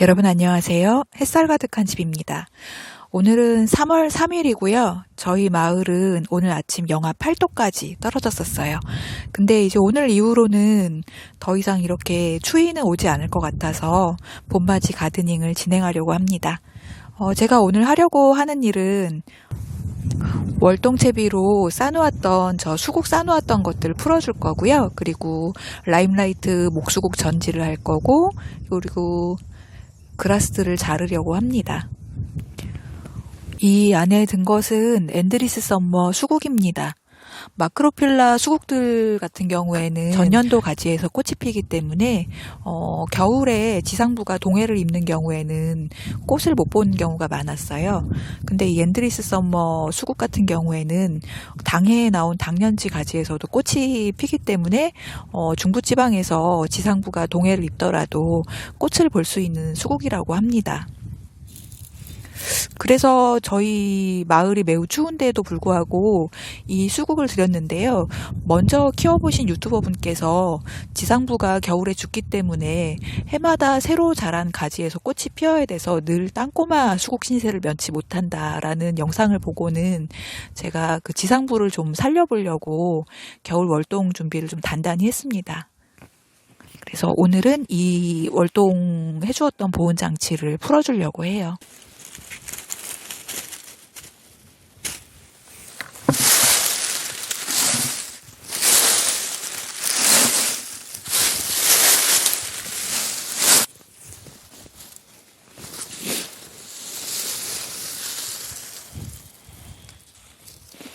여러분 안녕하세요. 햇살 가득한 집입니다. 오늘은 3월 3일이고요. 저희 마을은 오늘 아침 영하 8도까지 떨어졌었어요. 근데 이제 오늘 이후로는 더 이상 이렇게 추위는 오지 않을 것 같아서 봄맞이 가드닝을 진행하려고 합니다. 제가 오늘 하려고 하는 일은 월동채비로 싸놓았던 수국 싸놓았던 것들을 풀어줄 거고요. 그리고 라임라이트 목수국 전지를 할 거고, 그리고 그라스들을 자르려고 합니다. 이 안에 든 것은 엔드리스 썸머 수국입니다. 마크로필라 수국들 같은 경우에는 전년도 가지에서 꽃이 피기 때문에 겨울에 지상부가 동해를 입는 경우에는 꽃을 못 보는 경우가 많았어요. 근데 이 엔드리스 썸머 수국 같은 경우에는 당해에 나온 당년지 가지에서도 꽃이 피기 때문에 중부지방에서 지상부가 동해를 입더라도 꽃을 볼 수 있는 수국이라고 합니다. 그래서 저희 마을이 매우 추운데도 불구하고 이 수국을 드렸는데요. 먼저 키워보신 유튜버 분께서 지상부가 겨울에 죽기 때문에 해마다 새로 자란 가지에서 꽃이 피어야 돼서 늘 땅꼬마 수국 신세를 면치 못한다라는 영상을 보고는 제가 그 지상부를 좀 살려보려고 겨울 월동 준비를 좀 단단히 했습니다. 그래서 오늘은 이 월동 해주었던 보온 장치를 풀어주려고 해요.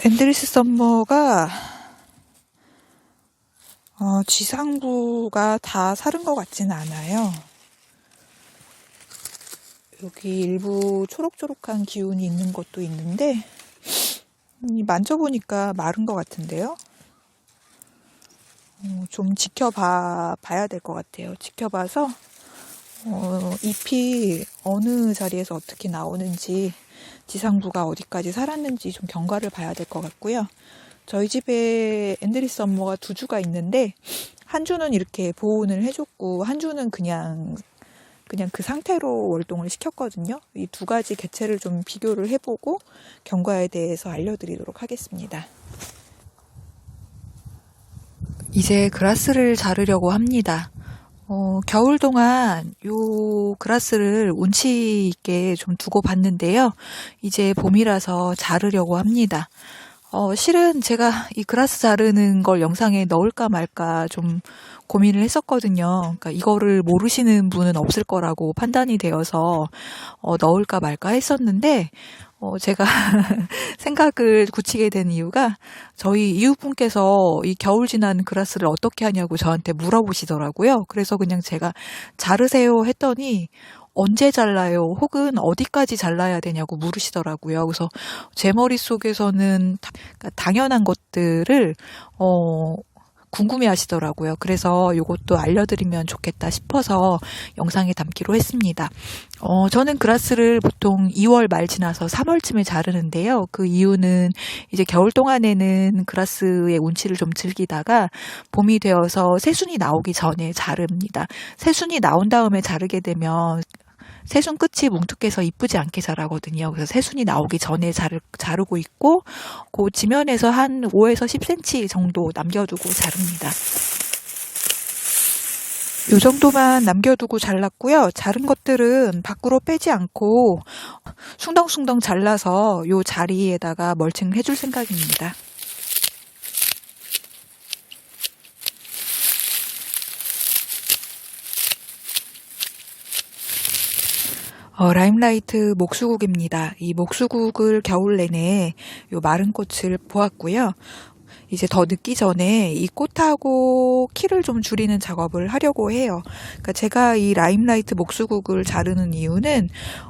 엔드리스 썸머가 지상부가 다 사른 것 같지는 않아요. 여기 일부 초록초록한 기운이 있는 것도 있는데 만져보니까 마른 것 같은데요. 좀 지켜봐야 될 것 같아요. 지켜봐서 잎이 어느 자리에서 어떻게 나오는지, 지상부가 어디까지 살았는지 좀 경과를 봐야 될 것 같고요. 저희 집에 엔드리스 썸머가 2주가 있는데 한 주는 이렇게 보온을 해줬고 한 주는 그냥 그 상태로 월동을 시켰거든요. 이 2가지 개체를 좀 비교를 해보고 경과에 대해서 알려드리도록 하겠습니다. 이제 그라스를 자르려고 합니다. 겨울 동안 요 그라스를 운치 있게 좀 두고 봤는데요. 이제 봄이라서 자르려고 합니다. 실은 제가 이 그라스 자르는 걸 영상에 넣을까 말까 좀 고민을 했었거든요. 그러니까 이거를 모르시는 분은 없을 거라고 판단이 되어서 넣을까 말까 했었는데 제가 생각을 굳히게 된 이유가 저희 이웃분께서 이 겨울 지난 그라스를 어떻게 하냐고 저한테 물어보시더라고요. 그래서 그냥 제가 자르세요 했더니 언제 잘라요? 혹은 어디까지 잘라야 되냐고 물으시더라고요. 그래서 제 머릿속에서는 당연한 것들을 궁금해 하시더라고요. 그래서 이것도 알려드리면 좋겠다 싶어서 영상에 담기로 했습니다. 저는 그라스를 보통 2월 말 지나서 3월쯤에 자르는데요. 그 이유는 이제 겨울 동안에는 그라스의 운치를 좀 즐기다가 봄이 되어서 새순이 나오기 전에 자릅니다. 새순이 나온 다음에 자르게 되면 새순 끝이 뭉툭해서 이쁘지 않게 자라거든요. 그래서 새순이 나오기 전에 자르고 있고 그 지면에서 한 5에서 10cm 정도 남겨두고 자릅니다. 이 정도만 남겨두고 잘랐고요. 자른 것들은 밖으로 빼지 않고 숭덩숭덩 잘라서 이 자리에다가 멀칭을 해줄 생각입니다. 라임라이트 목수국입니다. 이 목수국을 겨울 내내 요 마른 꽃을 보았고요. 이제 더 늦기 전에 이 꽃하고 키를 좀 줄이는 작업을 하려고 해요. 그러니까 제가 이 라임라이트 목수국을 자르는 이유는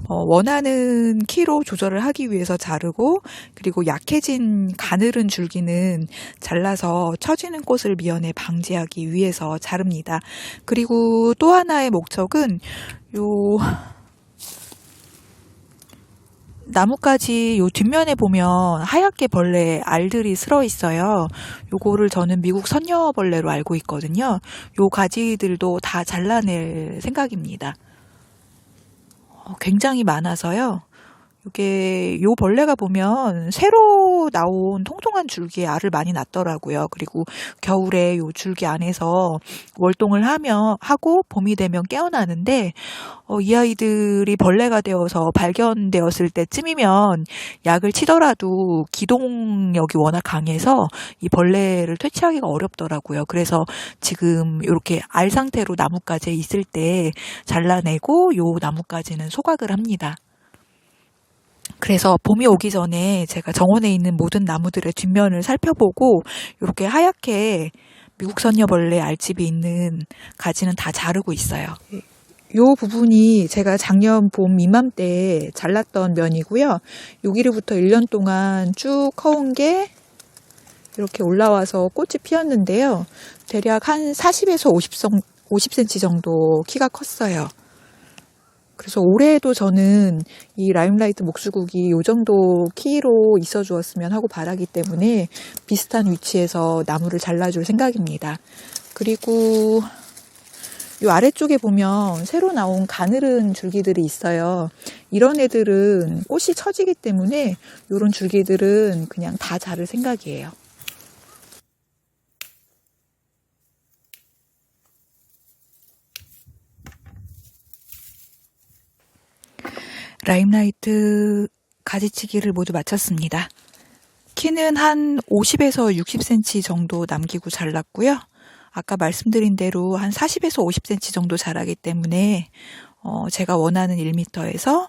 원하는 키로 조절을 하기 위해서 자르고, 그리고 약해진 가늘은 줄기는 잘라서 처지는 꽃을 미연에 방지하기 위해서 자릅니다. 그리고 또 하나의 목적은 나뭇가지 요 뒷면에 보면 하얗게 벌레 알들이 슬어 있어요. 요거를 저는 미국 선녀벌레로 알고 있거든요. 요 가지들도 다 잘라낼 생각입니다. 굉장히 많아서요. 이게 요 벌레가 보면 새로 나온 통통한 줄기에 알을 많이 낳더라고요. 그리고 겨울에 요 줄기 안에서 월동을 하고 봄이 되면 깨어나는데 이 아이들이 벌레가 되어서 발견되었을 때쯤이면 약을 치더라도 기동력이 워낙 강해서 이 벌레를 퇴치하기가 어렵더라고요. 그래서 지금 이렇게 알 상태로 나뭇가지에 있을 때 잘라내고 요 나뭇가지는 소각을 합니다. 그래서 봄이 오기 전에 제가 정원에 있는 모든 나무들의 뒷면을 살펴보고 이렇게 하얗게 미국 선녀벌레 알집이 있는 가지는 다 자르고 있어요. 요 부분이 제가 작년 봄 이맘때 잘랐던 면이고요. 여기로부터 1년 동안 쭉 커온 게 이렇게 올라와서 꽃이 피었는데요. 대략 한 40에서 50cm 정도 키가 컸어요. 그래서 올해도 저는 이 라임라이트 목수국이 요 정도 키로 있어 주었으면 하고 바라기 때문에 비슷한 위치에서 나무를 잘라줄 생각입니다. 그리고 요 아래쪽에 보면 새로 나온 가늘은 줄기들이 있어요. 이런 애들은 꽃이 처지기 때문에 이런 줄기들은 그냥 다 자를 생각이에요. 라임라이트 가지치기를 모두 마쳤습니다. 키는 한 50에서 60cm 정도 남기고 잘랐고요. 아까 말씀드린 대로 한 40에서 50cm 정도 자라기 때문에 제가 원하는 1m에서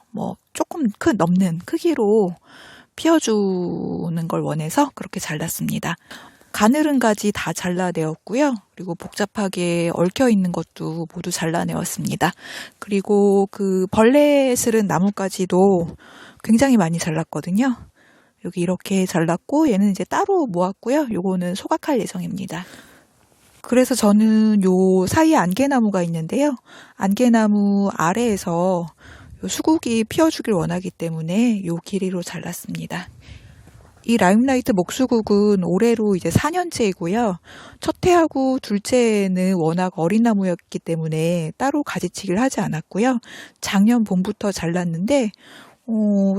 조금 넘는 크기로 피워주는 걸 원해서 그렇게 잘랐습니다. 가늘은 가지 다 잘라내었고요. 그리고 복잡하게 얽혀 있는 것도 모두 잘라내었습니다. 그리고 그 벌레 스른 나뭇가지도 굉장히 많이 잘랐거든요. 여기 이렇게 잘랐고 얘는 이제 따로 모았고요. 요거는 소각할 예정입니다. 그래서 저는 요 사이에 안개나무가 있는데요. 안개나무 아래에서 요 수국이 피어주길 원하기 때문에 요 길이로 잘랐습니다. 이 라임라이트 목수국은 올해로 이제 4년째이고요. 첫 해하고 둘째는 워낙 어린 나무였기 때문에 따로 가지치기를 하지 않았고요. 작년 봄부터 잘랐는데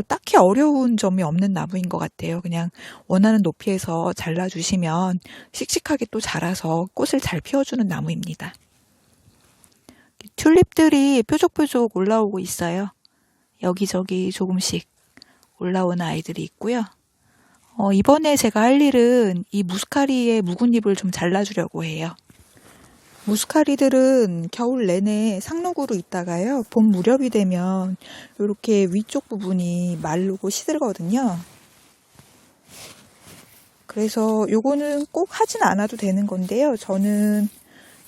딱히 어려운 점이 없는 나무인 것 같아요. 그냥 원하는 높이에서 잘라주시면 씩씩하게 또 자라서 꽃을 잘 피워주는 나무입니다. 튤립들이 뾰족뾰족 올라오고 있어요. 여기저기 조금씩 올라오는 아이들이 있고요. 이번에 제가 할 일은 이 무스카리의 묵은 잎을 좀 잘라주려고 해요. 무스카리들은 겨울 내내 상록으로 있다가요. 봄 무렵이 되면 이렇게 위쪽 부분이 마르고 시들거든요. 그래서 요거는 꼭 하진 않아도 되는 건데요. 저는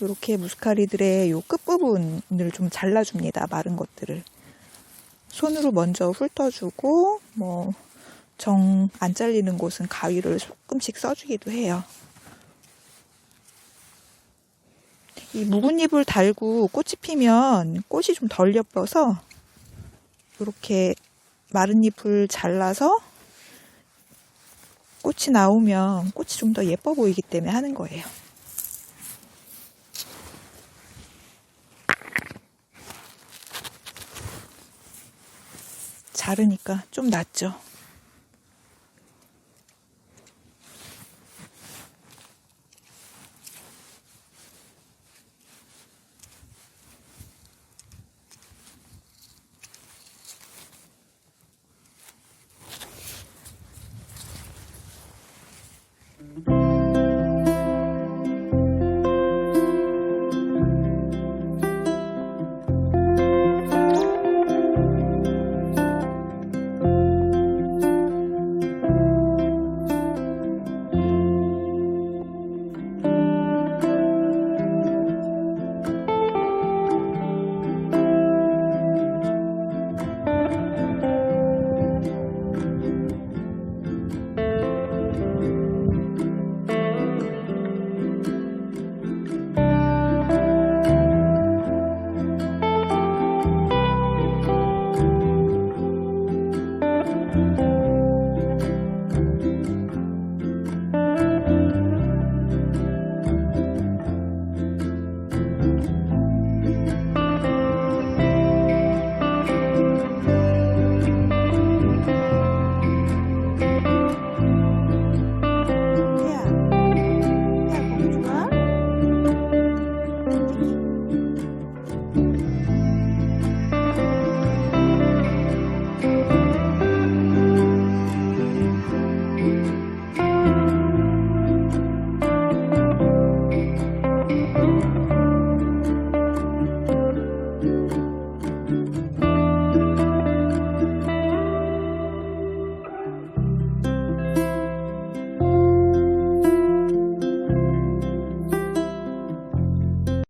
이렇게 무스카리들의 요 끝부분을 좀 잘라줍니다. 마른 것들을. 손으로 먼저 훑어주고 정 안 잘리는 곳은 가위를 조금씩 써주기도 해요. 이 묵은 잎을 달고 꽃이 피면 꽃이 좀 덜 예뻐서 이렇게 마른 잎을 잘라서 꽃이 나오면 꽃이 좀 더 예뻐 보이기 때문에 하는 거예요. 자르니까 좀 낫죠.